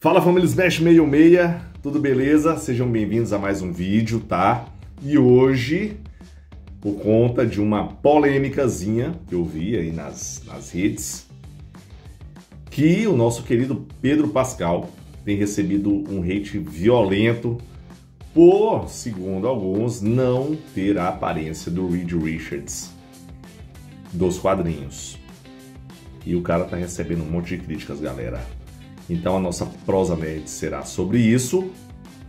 Fala família Smash 616, tudo beleza? Sejam bem-vindos a mais um vídeo, tá? E hoje, por conta de uma polêmicazinha que eu vi aí nas redes, que o nosso querido Pedro Pascal tem recebido um hate violento por, segundo alguns, não ter a aparência do Reed Richards dos quadrinhos. E o cara tá recebendo um monte de críticas, galera. Então a nossa prosa nerd será sobre isso,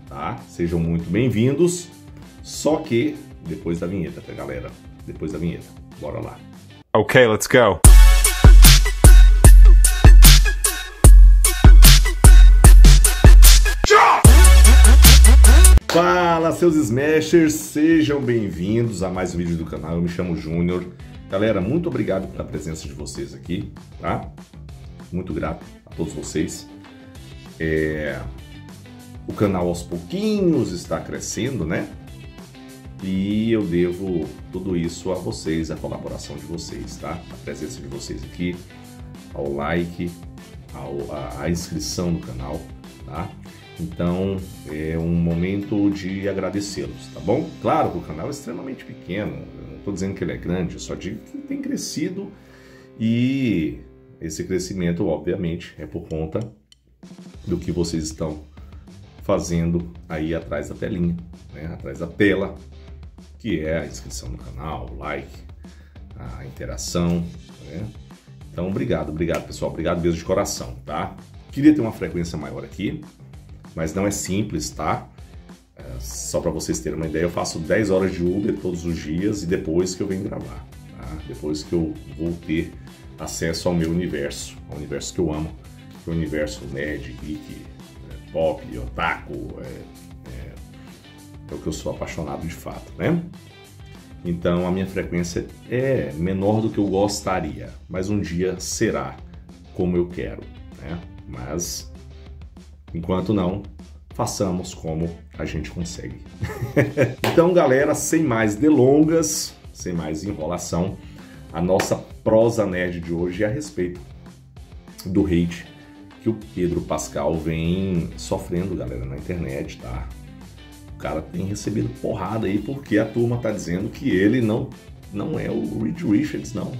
tá? Sejam muito bem-vindos, só que depois da vinheta, tá, galera? Depois da vinheta, bora lá. Okay, let's go. Fala, seus Smashers, sejam bem-vindos a mais um vídeo do canal. Eu me chamo Júnior. Galera, muito obrigado pela presença de vocês aqui, tá? Muito grato a todos vocês. O canal aos pouquinhos está crescendo, né? E eu devo tudo isso a vocês, a colaboração de vocês, tá? A presença de vocês aqui, ao like, à inscrição no canal, tá? Então é um momento de agradecê-los, tá bom? Claro que o canal é extremamente pequeno, eu não estou dizendo que ele é grande, eu só digo que tem crescido e esse crescimento, obviamente, é por conta do que vocês estão fazendo aí atrás da telinha, né? Atrás da tela, que é a inscrição no canal, o like, a interação, né? Então, obrigado pessoal, obrigado mesmo de coração, tá? Queria ter uma frequência maior aqui, mas não é simples, tá? Só para vocês terem uma ideia, eu faço 10 horas de Uber todos os dias e depois que eu venho gravar, tá? Depois que eu vou ter acesso ao meu universo, ao universo que eu amo, que é o universo nerd, geek, pop, otaku, é o que eu sou apaixonado de fato, né? Então a minha frequência é menor do que eu gostaria, mas um dia será como eu quero, né? Mas enquanto não, façamos como a gente consegue. Então, galera, sem mais delongas, sem mais enrolação, a nossa prosa nerd de hoje é a respeito do hate que o Pedro Pascal vem sofrendo, galera, na internet, tá? O cara tem recebido porrada aí porque a turma tá dizendo que ele não é o Reed Richards, não.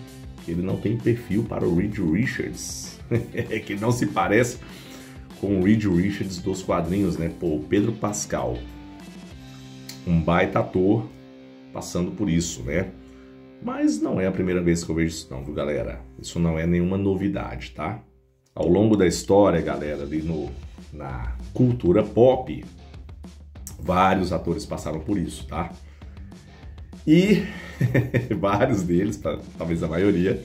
Que ele não tem perfil para o Reed Richards. Que ele não se parece com o Reed Richards dos quadrinhos, né? Pô, o Pedro Pascal, um baita ator, passando por isso, né? Mas não é a primeira vez que eu vejo isso não, viu, galera? Isso não é nenhuma novidade, tá? Ao longo da história, galera, ali na cultura pop, vários atores passaram por isso, tá? E vários deles, talvez a maioria,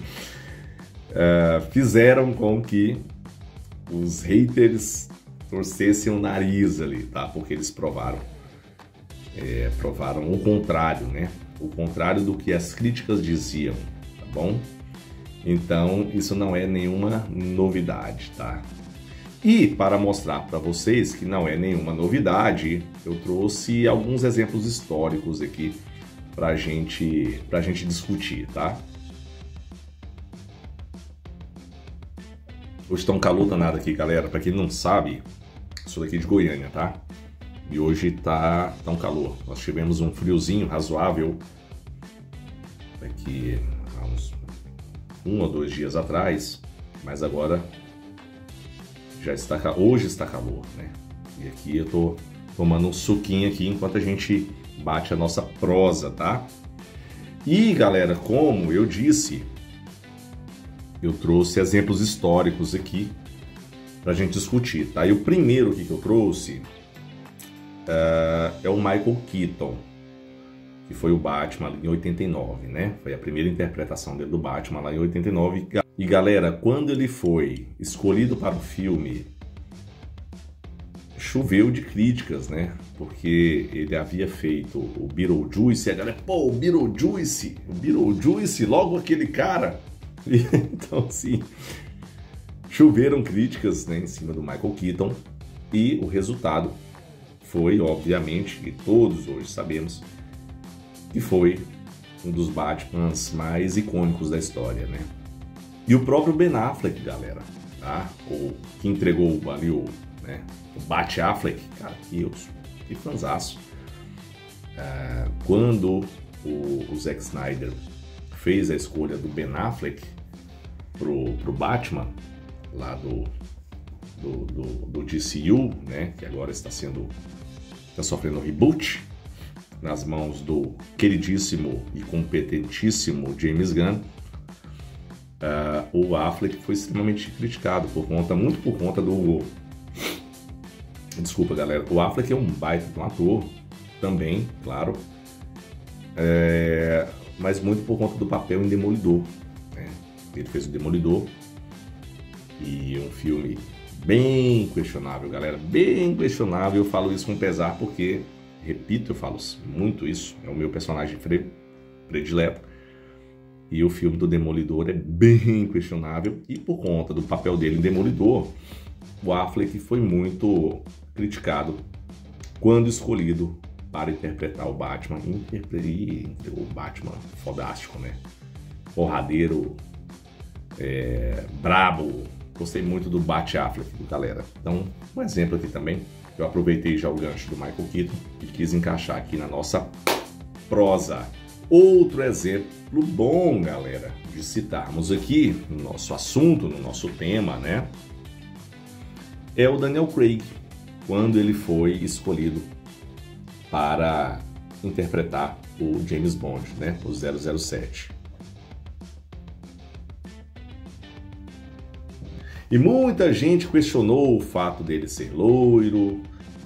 fizeram com que os haters torcessem o nariz ali, tá? Porque eles provaram o contrário, né? O contrário do que as críticas diziam, tá bom? Então, isso não é nenhuma novidade, tá? E para mostrar para vocês que não é nenhuma novidade, eu trouxe alguns exemplos históricos aqui pra gente discutir, tá? Hoje tá um calor danado aqui, galera. Pra quem não sabe, sou daqui de Goiânia, tá? E hoje tá um calor. Nós tivemos um friozinho razoável aqui há uns 1 ou 2 dias atrás, mas agora hoje está calor, né? E aqui eu tô tomando um suquinho aqui enquanto a gente bate a nossa prosa, tá? E galera, como eu disse, eu trouxe exemplos históricos aqui pra gente discutir, tá? E o primeiro aqui que eu trouxe é o Michael Keaton, que foi o Batman em 89, né? Foi a primeira interpretação dele do Batman lá em 89. E galera, quando ele foi escolhido para o filme, choveu de críticas, né? Porque ele havia feito o Beetlejuice, e a galera, pô, o Beetlejuice, logo aquele cara. Então, assim, choveram críticas, né, em cima do Michael Keaton, e o resultado foi, obviamente, que todos hoje sabemos, que foi um dos Batmans mais icônicos da história, né? E o próprio Ben Affleck, galera, tá? O que entregou ali né? O Bat Affleck, cara, que fanzaço. Quando o Zack Snyder fez a escolha do Ben Affleck pro Batman, lá do DCU, né? Que agora está sofrendo um reboot nas mãos do queridíssimo e competentíssimo James Gunn. O Affleck foi extremamente criticado muito por conta do... Desculpa, galera. O Affleck é um baita de um ator também, claro, mas muito por conta do papel em Demolidor, né? Ele fez o Demolidor e um filme bem questionável, galera, bem questionável. Eu falo isso com pesar porque, repito, eu falo muito isso, é o meu personagem predileto. E o filme do Demolidor é bem questionável, e por conta do papel dele em Demolidor, o Affleck foi muito criticado quando escolhido para interpretar o Batman. E o Batman fodástico, né? Porradeiro, brabo. Gostei muito do Bat Affleck, galera. Então, um exemplo aqui também. Eu aproveitei já o gancho do Michael Keaton e quis encaixar aqui na nossa prosa. Outro exemplo bom, galera, de citarmos aqui no nosso assunto, no nosso tema, né? É o Daniel Craig, quando ele foi escolhido para interpretar o James Bond, né? O 007. E muita gente questionou o fato dele ser loiro,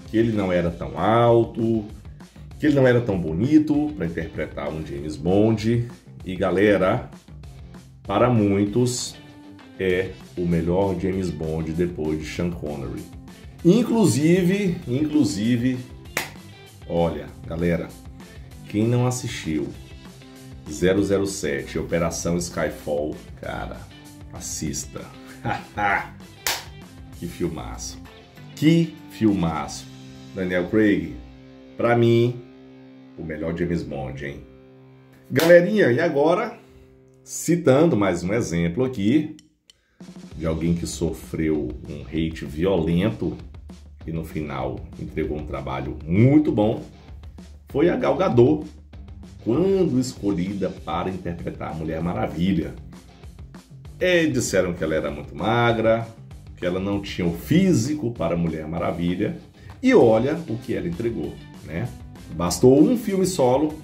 que ele não era tão alto, que ele não era tão bonito para interpretar um James Bond. E galera, para muitos é o melhor James Bond depois de Sean Connery. Inclusive, olha, galera, quem não assistiu 007 Operação Skyfall, cara, assista. Que filmaço. Que filmaço. Daniel Craig, pra mim, o melhor James Bond, hein? Galerinha, e agora, citando mais um exemplo aqui de alguém que sofreu um hate violento e no final entregou um trabalho muito bom, foi a Gal Gadot, quando escolhida para interpretar a Mulher Maravilha. Disseram que ela era muito magra, que ela não tinha o físico para a Mulher Maravilha, e olha o que ela entregou, né? Bastou um filme solo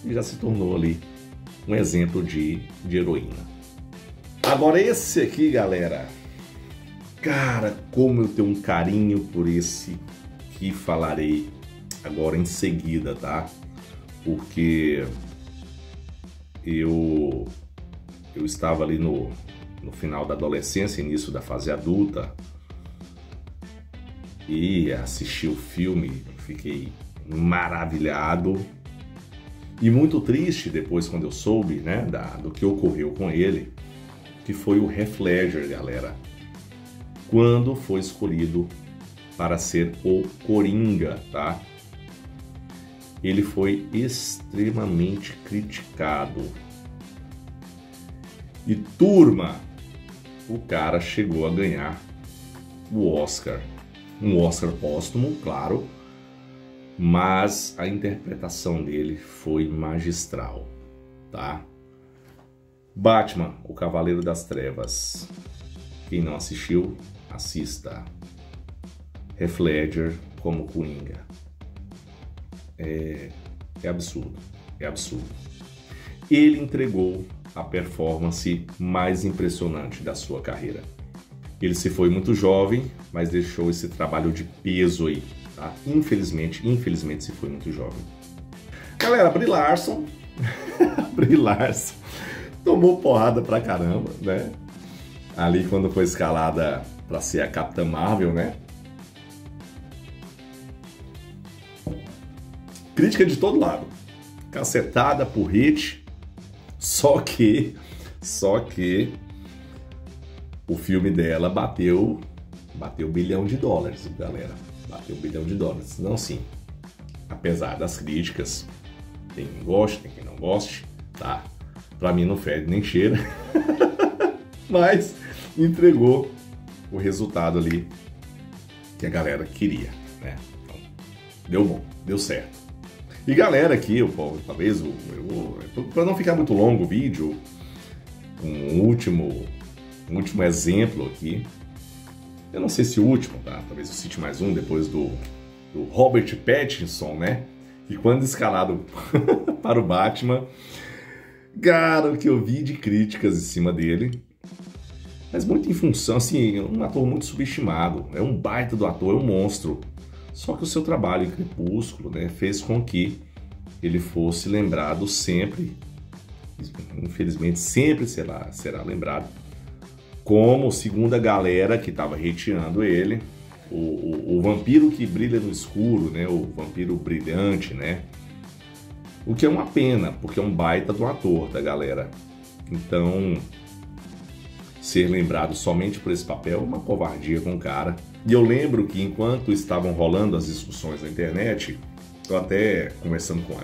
e já se tornou ali um exemplo de heroína. Agora esse aqui, galera, cara, como eu tenho um carinho por esse que falarei agora em seguida, tá? Porque eu estava ali no final da adolescência, início da fase adulta, e assisti o filme, fiquei maravilhado e muito triste depois quando eu soube, né, do que ocorreu com ele, que foi o Heath Ledger, galera, quando foi escolhido para ser o Coringa, tá? Ele foi extremamente criticado. E turma, o cara chegou a ganhar o Oscar. Um Oscar póstumo, claro, mas a interpretação dele foi magistral, tá? Batman, o Cavaleiro das Trevas. Quem não assistiu, assista. Heath Ledger como Coringa. É absurdo, é absurdo. Ele entregou a performance mais impressionante da sua carreira. Ele se foi muito jovem, mas deixou esse trabalho de peso aí, tá? Infelizmente se foi muito jovem. Galera, Brie Larson, Brie Larson tomou porrada pra caramba, né? Ali quando foi escalada pra ser a Capitã Marvel, né? Crítica de todo lado, cacetada, porrete, só que o filme dela bateu $1 bilhão, galera, bateu $1 bilhão. Não, sim, apesar das críticas, tem quem goste, tem quem não goste, tá? Pra mim não fede nem cheira, mas entregou o resultado ali que a galera queria, né? Então, deu bom, deu certo. E galera aqui, talvez, para não ficar muito longo o vídeo, um último exemplo aqui. Eu não sei se o último, tá? Talvez eu cite mais um depois do Robert Pattinson, né? Que quando escalado para o Batman, cara, o que eu vi de críticas em cima dele, mas muito em função, assim, um ator muito subestimado, é um baita do ator, é um monstro. Só que o seu trabalho em Crepúsculo, né, fez com que ele fosse lembrado sempre, infelizmente sempre será lembrado, como, segundo a galera que estava hateando ele, o vampiro que brilha no escuro, né, o vampiro brilhante, né, o que é uma pena, porque é um baita do ator da galera. Então, ser lembrado somente por esse papel é uma covardia com o cara. E eu lembro que enquanto estavam rolando as discussões na internet, eu até conversando com um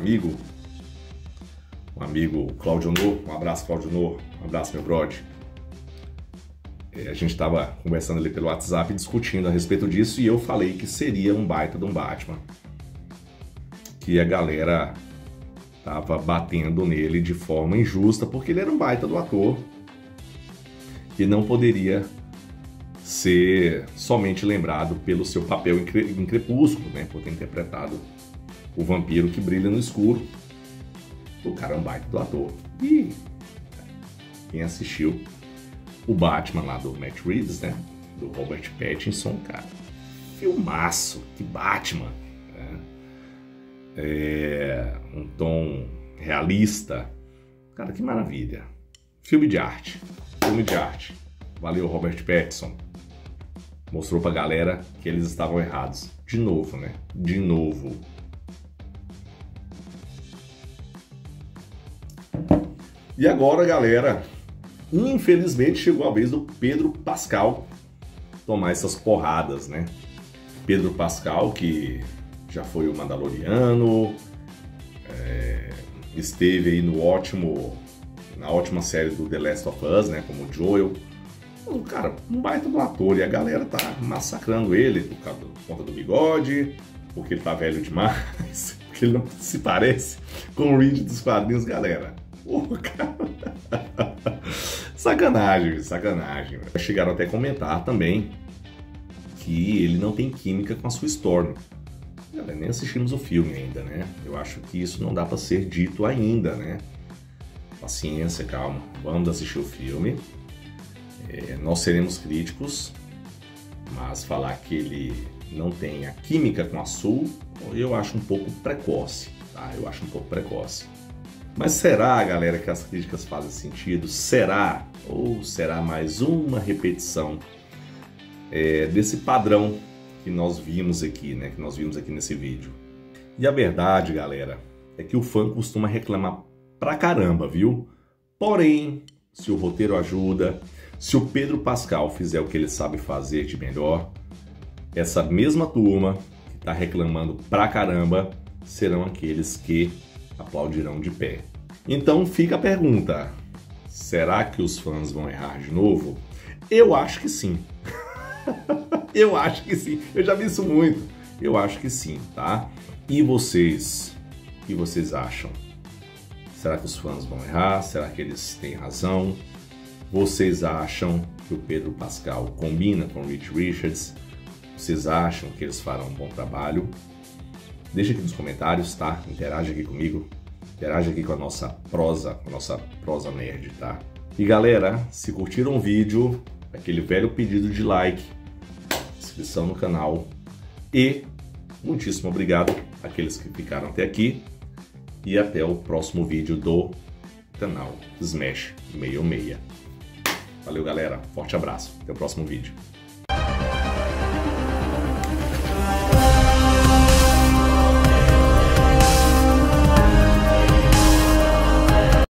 amigo Cláudio Nor, um abraço Cláudio Nor, um abraço meu brother. A gente estava conversando ali pelo WhatsApp, discutindo a respeito disso, e eu falei que seria um baita de um Batman. Que a galera tava batendo nele de forma injusta, porque ele era um baita do ator e não poderia ser somente lembrado pelo seu papel em Crepúsculo, né? Por ter interpretado o vampiro que brilha no escuro. O cara é um baita do ator. E quem assistiu o Batman lá do Matt Reeves, né? Do Robert Pattinson, cara, filmaço, que Batman, né? Um tom realista, cara, que maravilha. Filme de arte. Valeu, Robert Pattinson. Mostrou pra galera que eles estavam errados. De novo, né? De novo. E agora, galera, infelizmente chegou a vez do Pedro Pascal tomar essas porradas, né? Pedro Pascal, que já foi o Mandaloriano, esteve aí na ótima série do The Last of Us, né? Como o Joel. O cara, um baita do ator, e a galera tá massacrando ele por conta do bigode, porque ele tá velho demais, porque ele não se parece com o Reed dos quadrinhos, galera. Porra, cara. Sacanagem. Chegaram até a comentar também que ele não tem química com a Sue Storm. Galera, nem assistimos o filme ainda, né? Eu acho que isso não dá pra ser dito ainda, né? Paciência, calma. Vamos assistir o filme. Nós seremos críticos, mas falar que ele não tem a química com a Sue, eu acho um pouco precoce, tá? Eu acho um pouco precoce. Mas será, galera, que as críticas fazem sentido? Será? Ou será mais uma repetição desse padrão que nós vimos aqui, né? Que nós vimos aqui nesse vídeo? E a verdade, galera, é que o fã costuma reclamar pra caramba, viu? Porém, se o roteiro ajuda, se o Pedro Pascal fizer o que ele sabe fazer de melhor, essa mesma turma que tá reclamando pra caramba serão aqueles que aplaudirão de pé. Então fica a pergunta, será que os fãs vão errar de novo? Eu acho que sim. Eu acho que sim. Eu já vi isso muito. Eu acho que sim, tá? E vocês? O que vocês acham? Será que os fãs vão errar? Será que eles têm razão? Vocês acham que o Pedro Pascal combina com o Reed Richards? Vocês acham que eles farão um bom trabalho? Deixa aqui nos comentários, tá? Interage aqui comigo. Interage aqui com a nossa prosa nerd, tá? E galera, se curtiram o vídeo, aquele velho pedido de like, inscrição no canal e muitíssimo obrigado àqueles que ficaram até aqui e até o próximo vídeo do canal Smash 66. Valeu, galera. Forte abraço. Até o próximo vídeo.